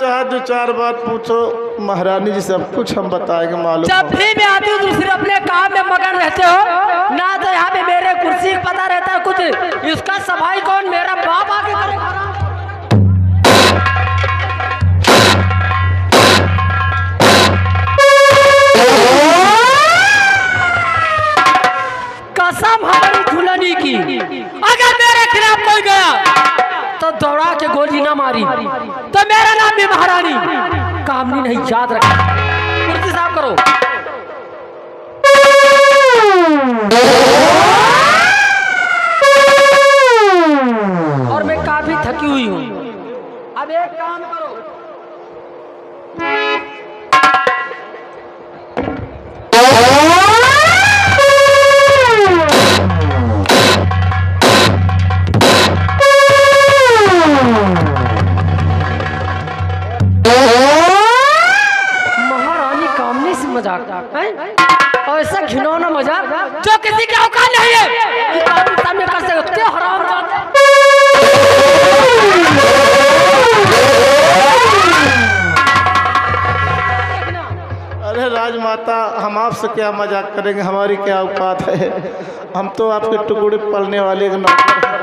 कहा 2-4 बात पूछो महारानी जी, सब कुछ हम बताएंगे मालूम। जब भी मैं आती हूँ दूसरे अपने काम में मगन रहते हो ना, तो यहाँ पे मेरे कुर्सी का पता रहता है कुछ। इसका सफाई कौन, मेरा बाप आके करेगा? कसम हमारी झुलनी की, अगर मेरे खिलाफ कोई गया तो दौड़ा के गोली ना मारी तो मेरा नाम भी महारानी कामनी नहीं, याद रखना। कुर्सी साफ करो। और मैं काफी थकी हुई हूँ, अब एक काम करो, मजाक है और ऐसा घिनौना मजाक जो किसी के औकात नहीं है कि आप सामने कर सकते हो। हराम अरे राजमाता, हम आपसे क्या मजाक करेंगे, हमारी क्या औकात है, हम तो आपके टुकड़े पलने वाले नौकर हैं।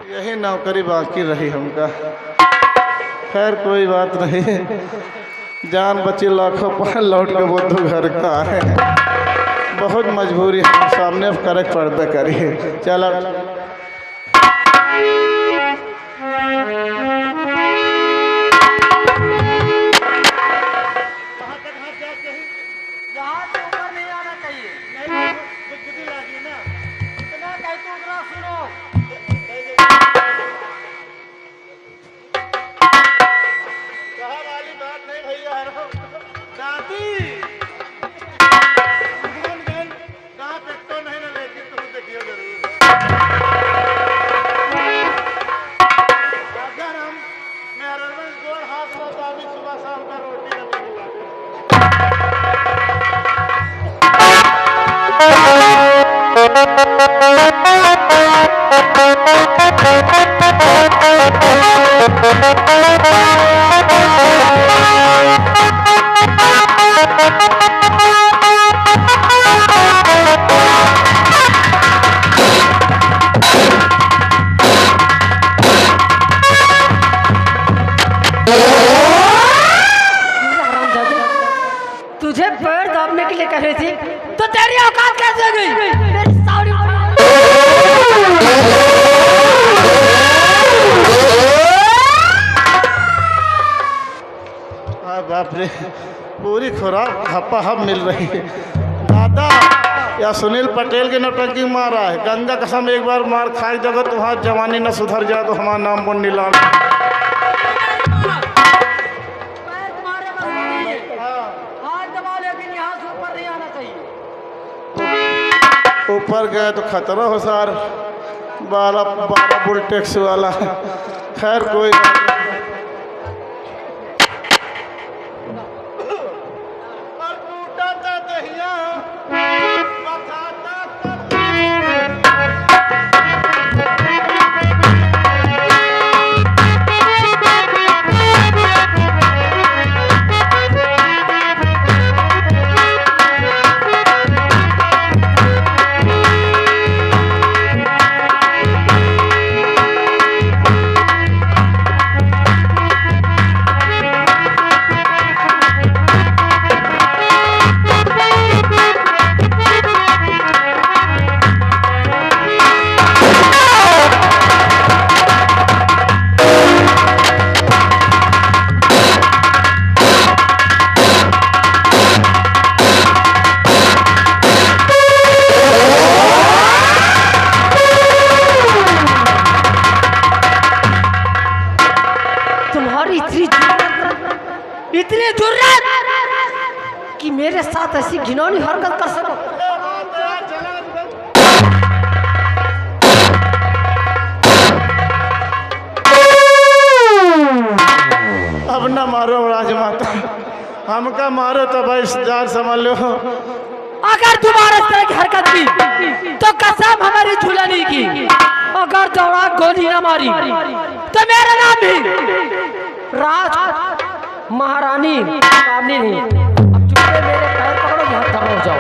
यही नौकरी बाकी रही हमका। खैर कोई बात नहीं, जान बची लाखों पर लौट के बुद्धू घर का है। बहुत मजबूरी हम सामने अब करे पड़बे करिए। चला तुझे पैर दाबने के लिए कह रही थी तो तेरी औकात कैसे गई? बाप रे, पूरी खुराक हप्पा हप मिल रही है। दादा या सुनील पटेल की नौटंकी मारा है, गंगा कसम एक बार मार खाई जगह तुम्हारी जवानी न सुधर जाए तो हमारा नाम बन नीलाम। ऊपर गए तो खतरा हो सार, 12 बुल टैक्स वाला। खैर कोई इतनी जुर्रत कि मेरे साथ ऐसी घिनौनी हरकत कर सको। हमका मारो तो भाई जार समझ लो। अगर तुम्हारे इस तरह की हरकत की तो कसम हमारी झूलनी की, अगर दौड़ा गोली न मारी तो मेरा नाम भी राज महारानी कामनी नहीं। अब चुपके मेरे पैर पकड़ो, यहाँ खड़ा हो जाओ।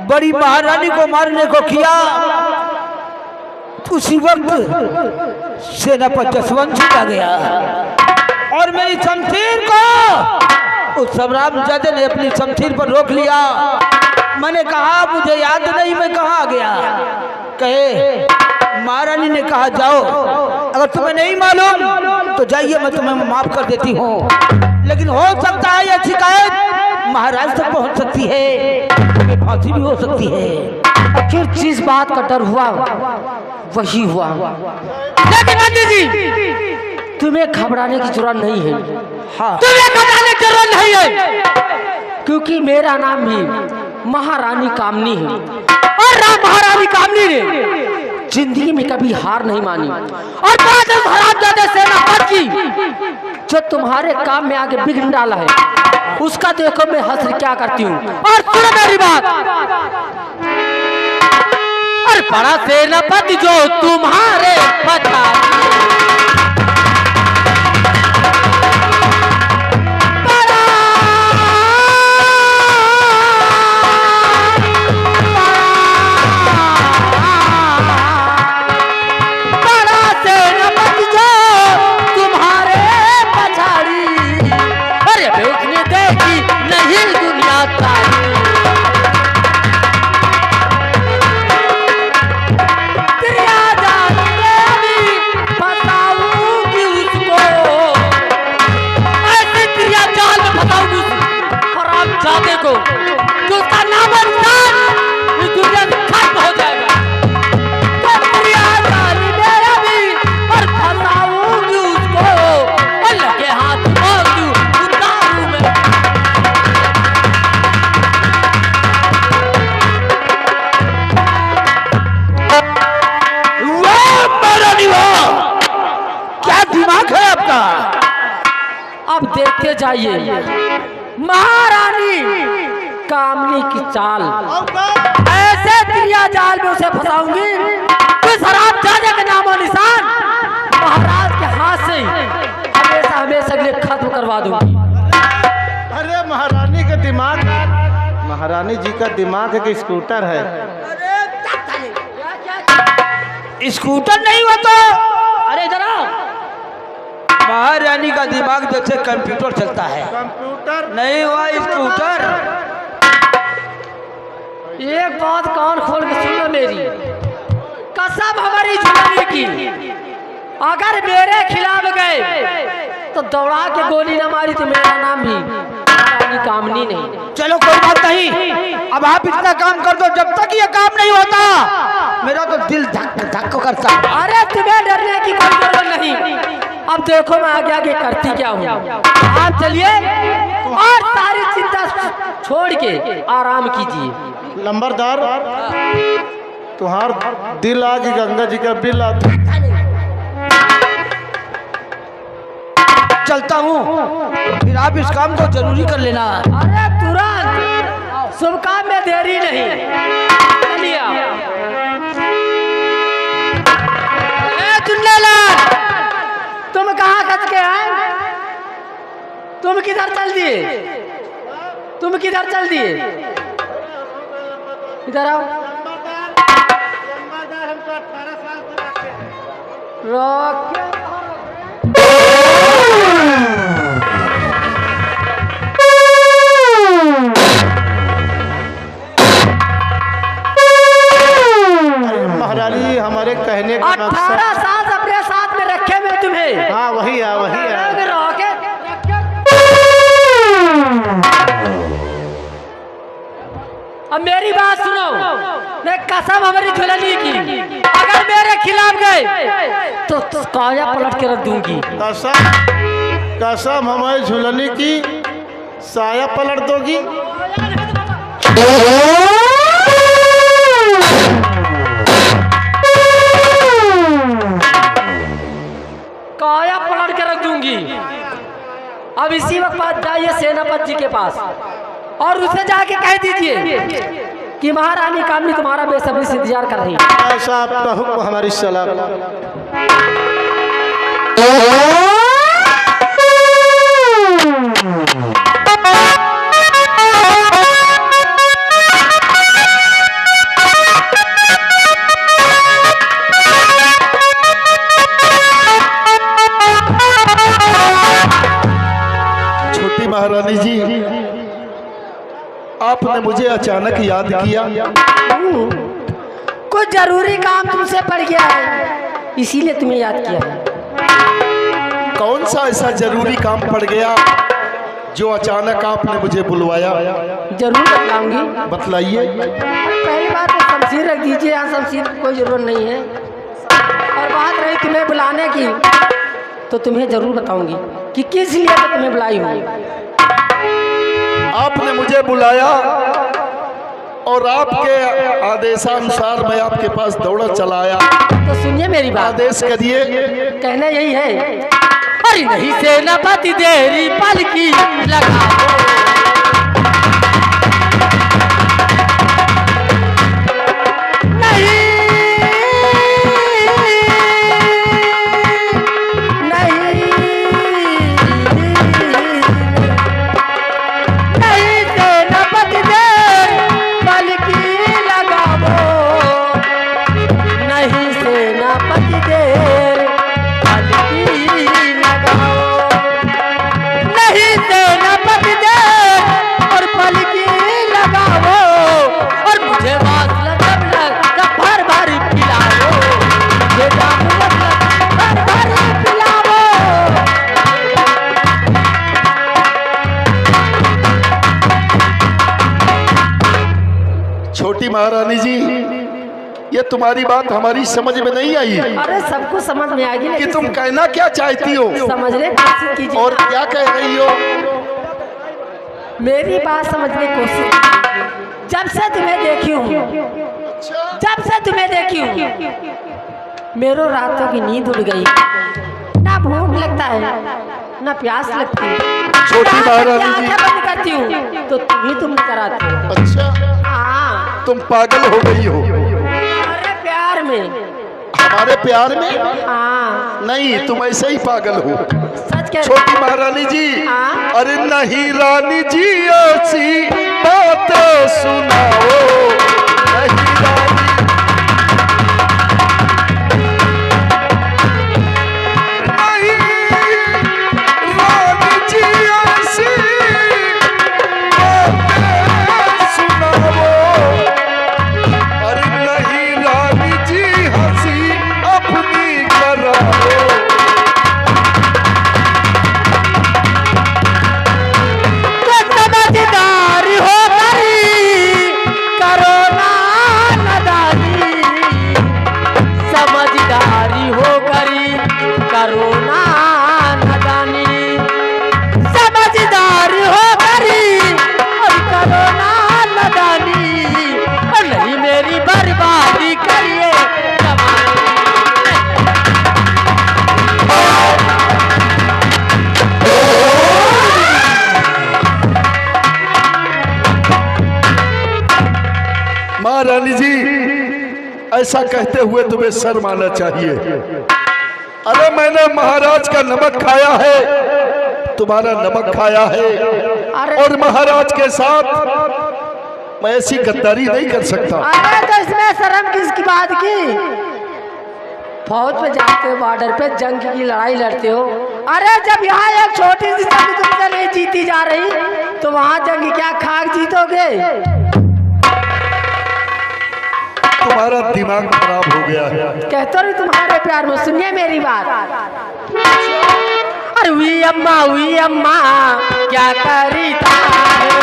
बड़ी महारानी को मारने को किया, उसी वक्त सेनापति जसवंत आ गया और मेरी शमशीर को उस सम्राटजादे ने अपनी शमशीर पर रोक लिया। मैंने कहा मुझे याद नहीं मैं कहाँ गया। कहे महारानी ने कहा जाओ, अगर तुम्हें नहीं मालूम तो जाइए, मैं तुम्हें माफ कर देती हूँ, लेकिन हो सकता है यह शिकायत महाराज तक पहुँच सकती है, फांसी भी हो सकती है। आखिर जिस बात का डर हुआ वही हुआ। लेकिन पंडित जी तुम्हें घबराने की जरूरत नहीं है। हाँ, तुम्हें घबराने की जरूरत नहीं है, क्योंकि मेरा नाम भी महारानी कामनी है और राम महारानी कामनी ने जिंदगी में कभी हार नहीं मानी। और बाद में महाराज सेनापति की जो तुम्हारे काम में आगे बिघ्न डाला है, उसका देखो मैं हंस क्या करती हूँ। और सुनो मेरी बात, और बड़ा सेनापति जो तुम्हारे पता देखते जाइए महारानी कामनी की चाल। ऐसे दरिया जाल में उसे फंसाऊंगी कि शराब जाने का नामो निशान महाराज के हाथ से हमेशा हमेशा के लिए खत्म करवा दूंगी। अरे महारानी का दिमाग, महारानी जी का दिमाग एक स्कूटर है। स्कूटर नहीं हुआ तो अरे जरा महारानी का दिमाग जैसे कंप्यूटर चलता है। कंप्यूटर नहीं हुआ स्कूटर। एक बात कान खोल के सुनो मेरी, कसम हमारी झूलने की, अगर मेरे खिलाफ गए तो दौड़ा के गोली न मारी तो मेरा नाम भी महारानी कामनी नहीं। चलो कोई बात नहीं, अब आप इतना काम कर दो, जब तक ये काम नहीं होता मेरा तो दिल धक धक करता है। अरे तुम्हें डरने की कोई जरूरत नहीं। अब देखो मैं आगे आगे करती क्या हूँ। आप चलिए और सारी चिंता छोड़ के आराम कीजिए। लंबरदार, तुम्हार दिल आ कि गंगा जी का बिल आ? चलता हूँ, फिर आप इस काम को जरूरी कर लेना। अरे तुरंत शुभ काम में देरी नहीं। चलिए चुन्नेलाल, तुम कहाँ खच के आए? तुम किधर चल दिए? तुम किधर चल दिए? इधर आओ। रोक। महारानी हमारे कहने का 18 साल अपने साथ में रखे हुए तुम्हें। हाँ वही है वही है। अब मेरी बात सुनो, मैं कसम हमारी झुलनी की, अगर मेरे खिलाफ गए तो काया पलट के रख दूंगी। कसम कसम हमारी झुलनी की साया पलट दोगी? काया पलट के रख दूंगी। अब इसी वक्त बात जाइए सेनापति जी के पास और उसे जाके कह दीजिए कि महारानी कामनी तुम्हारा बेसब्री से इंतजार कर रही है। ऐसा आपका हुक्म हमारी सलाह। छोटी महारानी जी, आपने मुझे अचानक याद किया। कुछ जरूरी काम तुमसे पड़ गया है, इसीलिए तुम्हें याद किया है। कौन सा ऐसा जरूरी काम पड़ गया जो अचानक आपने मुझे बुलवाया? जरूर बताऊंगी। बतलाइए। पहली बात तो शमशीर रख दीजिए, यहाँ शमशीर की कोई जरूरत नहीं है। और बात रही तुम्हें बुलाने की, तो तुम्हें जरूर बताऊंगी कि किस लिए मैं तुम्हें बुलाई हूँ। आपने मुझे बुलाया और आपके आदेशानुसार मैं आपके पास दौड़ा चला आया। तो सुनिए मेरी बात। आदेश करिए। कहना यही है, अरे नहीं सेनापति देरी पालकी लगाओ। छोटी महारानी जी, ये तुम्हारी बात हमारी समझ में नहीं आई। अरे सबको समझ में आएगी कि तुम कहना क्या चाहती हो, समझने की कोशिश कीजिए। और क्या कह रही हो? मेरी बात समझने की कोशिश कीजिए। जब से तुम्हें देखी हूँ, जब से तुम्हें देखी हूँ, मेरे रातों की नींद उड़ गई। ना भूख लगता है, ना प्यास लगती है। छोटी महारानी जी, बंद करती हूँ तो तुम कराती हो। अच्छा, हाँ, तुम पागल हो गई हो हमारे प्यार में। हमारे प्यार में? हाँ, नहीं, तुम ऐसे ही पागल हो। सच कह। छोटी महारानी जी, हाँ? अरे नहीं रानी जी ऐसी बात सुनाओ। नहीं रानी, महारानी जी, ऐसा कहते हुए तुम्हें शर्म आना चाहिए। अरे मैंने महाराज का नमक खाया है, तुम्हारा नमक खाया है, और महाराज के साथ मैं ऐसी गद्दारी नहीं कर सकता। अरे तो इसमें शर्म किसकी बात की? फौज पे जाते हो, बॉर्डर पे जंग की लड़ाई लड़ते हो। अरे जब यहाँ एक छोटी सी जंग तुमसे नहीं जीती जा रही तो वहाँ जंग क्या खाक जीतोगे? तुम्हारा दिमाग खराब हो गया है। कहते रही तुम्हारे प्यार में, सुनिए मेरी बात। अरे हुई अम्मा क्या करी तारे,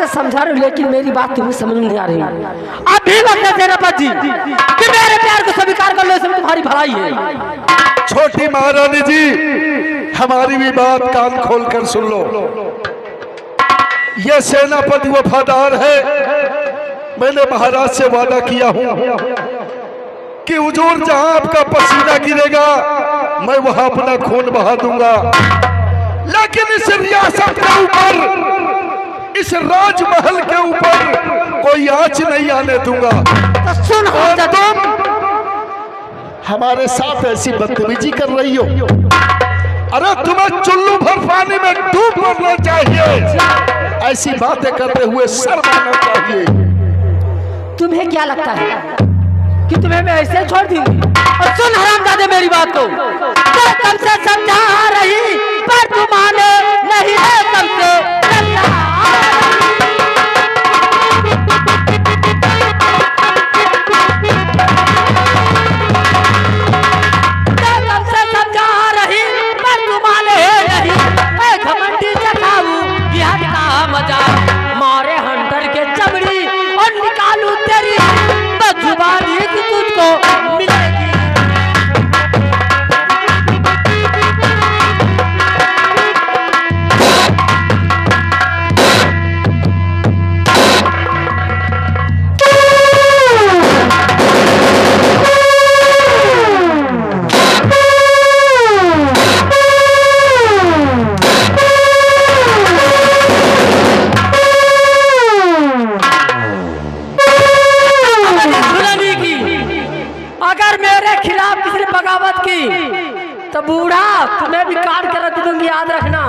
समझा रही हूँ, लेकिन मेरी बात तुम्हें समझ नहीं आ रही। अभी वक्त है सेनापति जी कि मेरे प्यार को स्वीकार कर लो, इसमें तुम्हारी भलाई है। छोटी महारानी जी, हमारी भी बात कान खोल कर सुन लो। यह सेनापति वफादार है। मैंने महाराज से वादा किया हूं कि हुजूर जहां आपका पसीना गिरेगा मैं वहां अपना खून बहा दूंगा, लेकिन इस रियासत के ऊपर, इस राजमहल के ऊपर कोई आंच नहीं आने दूंगा। तो सुन, और तुम हमारे साथ ऐसी बदतमीजी कर रही हो। अरे तुम्हें चुल्लू भर पानी में डूब मरना चाहिए। ऐसी बातें करते हुए शर्म आना चाहिए। तुम्हें क्या लगता है कि तुम्हें मैं ऐसे छोड़ दूंगी? और सुन हरामजादे मेरी बात को, तो तुमसे समझा रही पर तुम माने नहीं है, तुमसे समझा रही पर तुम माने नहीं। मैं घमंडी से खाऊं बिहार का मजा, मारे हंटर के चमड़ी और निकालू तेरी बदजुबानी की तुझको मिलेगी। तो बूढ़ा तुम्हें भी काट कर रख दूंगी, याद रखना।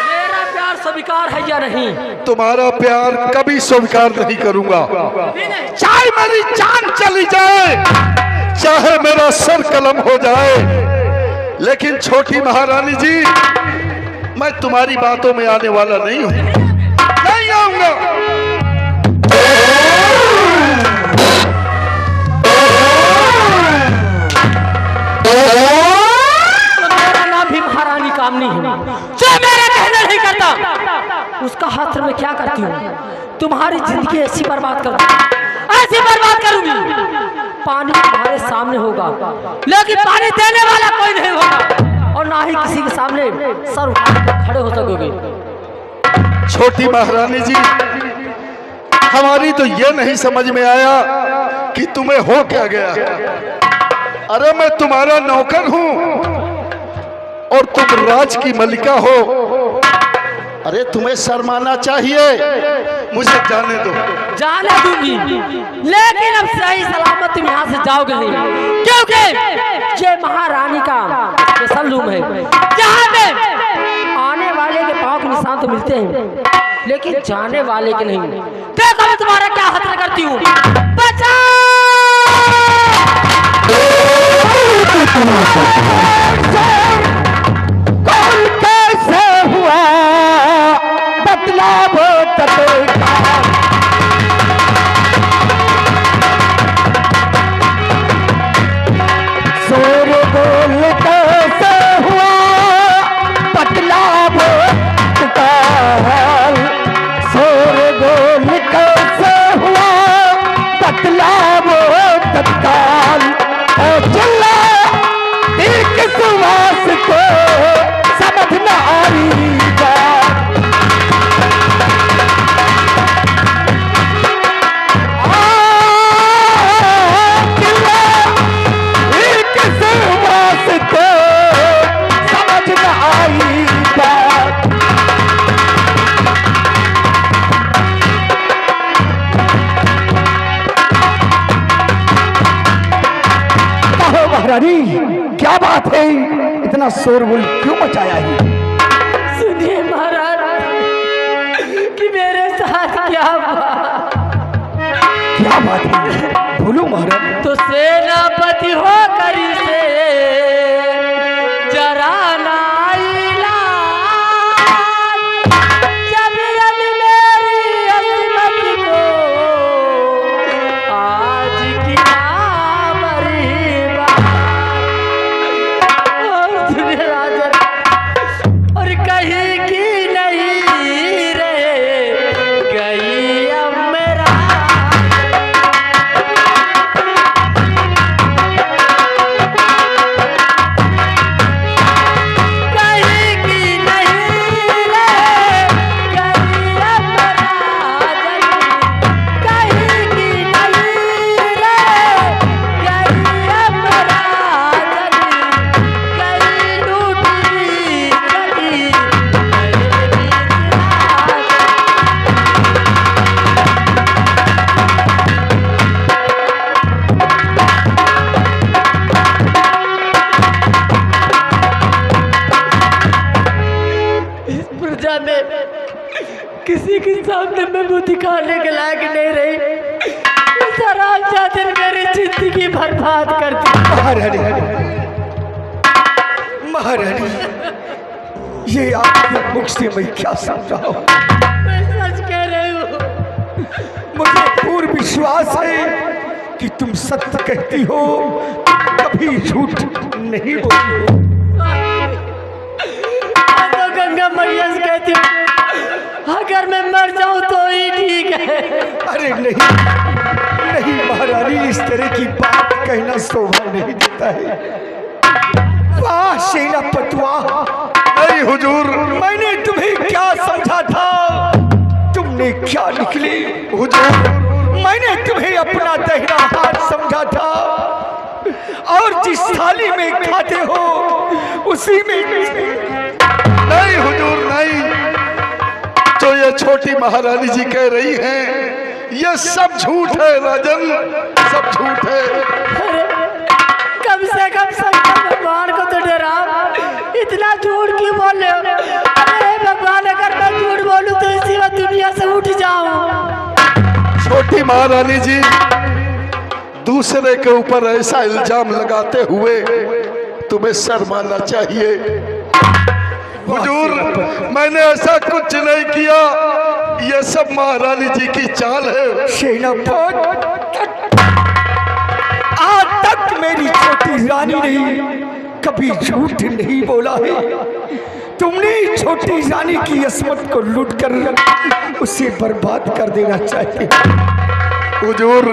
मेरा प्यार स्वीकार है या नहीं? तुम्हारा प्यार कभी स्वीकार नहीं करूंगा, चाहे मेरी जान चली जाए, चाहे मेरा सर कलम हो जाए। लेकिन छोटी महारानी जी, मैं तुम्हारी बातों में आने वाला नहीं हूं, नहीं आऊंगा। मेरा नाम भी महारानी कामनी है, जो मेरे कहना नहीं करता उसका हाथ में क्या करती हूँ? तुम्हारी जिंदगी ऐसी बर्बाद कर दूंगी, ऐसी बर्बाद करूंगी। पानी तुम्हारे सामने होगा, लेकिन पानी देने वाला कोई नहीं होगा, और ना ही किसी के सामने सर उठा के खड़े हो सकोगे। छोटी महारानी जी, हमारी तो ये नहीं समझ में आया कि तुम्हें हो क्या गया। अरे मैं तुम्हारा नौकर हूं और तुम राज की मलिका हो। अरे तुम्हें शर्माना चाहिए। मुझे जाने दो। जाने दूंगी, लेकिन अब सही सलामत तुम यहाँ से जाओगे नहीं, क्योंकि ये महारानी का स्पेशल रूम है, जहाँ पे आने वाले के पाँव के निशान तो मिलते हैं, लेकिन जाने वाले के नहीं। देखो मैं तुम्हारा क्या खतरा करती हूँ। कौन कैसे हुआ बतलाओ शोर बोल कैसे हुआ बतलाओ तत्काल, शोर बोल कैसे हुआ बतलाओ तत्काल, और चिल्ला एक सुवास को समझ न आई बात। चिल्ला एक सुवास को समझ न आई बात। कहो महारानी, क्या बात है, इतना शोरगुल क्यों मचाया है? सुनिए महाराज कि मेरे साथ क्या हुआ। क्या बात है, बोलो महारानी। तो सेनापति हो करी से जरा नाइला, जब रन मेरी असमत को आज की मरी बात। और सुनिए राजन, और कहीं की नहीं रह गई अब मेरा। कहीं की नहीं रह गई अब मेरा जनी, कहीं की नहीं रह गई अब मेरा जनी, कहीं लूटी गली मेरी रात। इस प्रजा में किसी के सामने मैं मुंह दिखाने के लायक नहीं रही। इस हरामजादे ने मेरी जिंदगी बर्बाद कर दी। महारानी, महारानी, ये आपके मुख से मैं क्या सुन रहा हूँ? मैं सच कह रही हूँ। मुझे पूर्ण विश्वास है कि तुम सत्य कहती हो, कभी झूठ नहीं बोली हो। मैं तो गंगा मैया से कहती हूँ, अगर मैं मर जाऊं तो ही ठीक है। अरे नहीं, नहीं महारानी, इस तरह की बात कहना शोभा नहीं देता है। वाह सेनापति वाह, नहीं हुजूर, मैंने तुम्हें क्या समझा था, तुमने क्या निकली। हुजूर, मैंने तुम्हें अपना दाहिना हाथ समझा था, और जिस थाली में खाते हो उसी में। नहीं हुजूर, नहीं। जो ये छोटी महारानी जी कह रही हैं, ये सब झूठ है राजन, सब झूठ है। अरे कम से कम शंकर भगवान को तो डराओ, इतना झूठ क्यों बोल रहे हो? अरे भगवान, अगर मैं झूठ बोलूं तो इसी वक्त दुनिया से उठ जाऊं। छोटी महारानी जी, दूसरे के ऊपर ऐसा इल्जाम लगाते हुए तुम्हें शर्माना चाहिए। हुजूर, मैंने ऐसा कुछ नहीं किया, ये सब महारानी जी की चाल है। सेनापति, आज तक मेरी छोटी रानी ने कभी झूठ नहीं बोला है। तुमने छोटी रानी की अस्मत को लूट कर उसे बर्बाद कर देना चाहिए। हुजूर,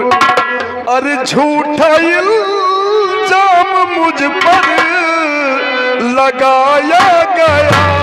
अरे झूठा इल्जाम मुझ पर लगाया गया,